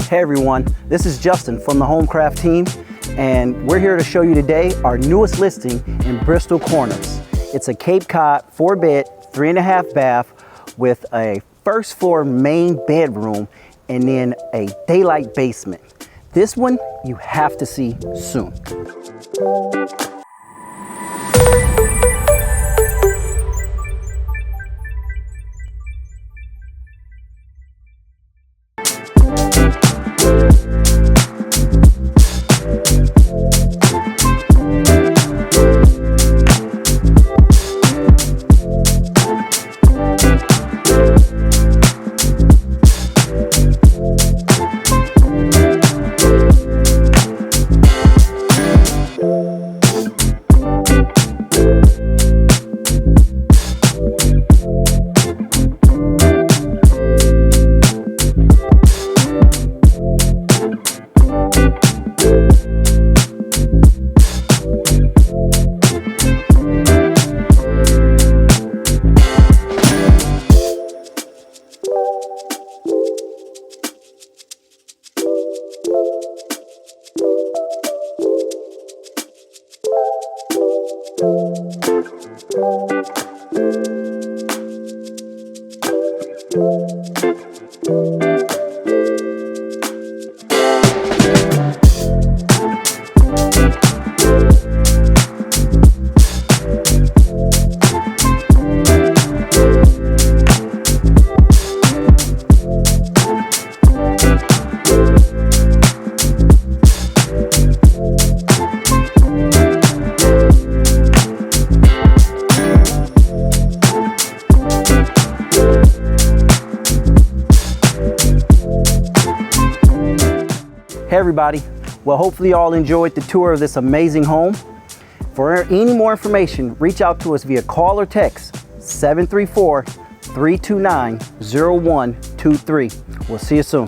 Hey everyone, this is Justin from the HomeCraft team, and we're here to show you today our newest listing in Bristol Corners. It's a Cape Cod 4-bed, 3.5 bath with a first floor main bedroom and then a daylight basement. This one you have to see soon. Hey everybody, well hopefully you all enjoyed the tour of this amazing home. For any more information, reach out to us via call or text 734-329-0123. We'll see you soon.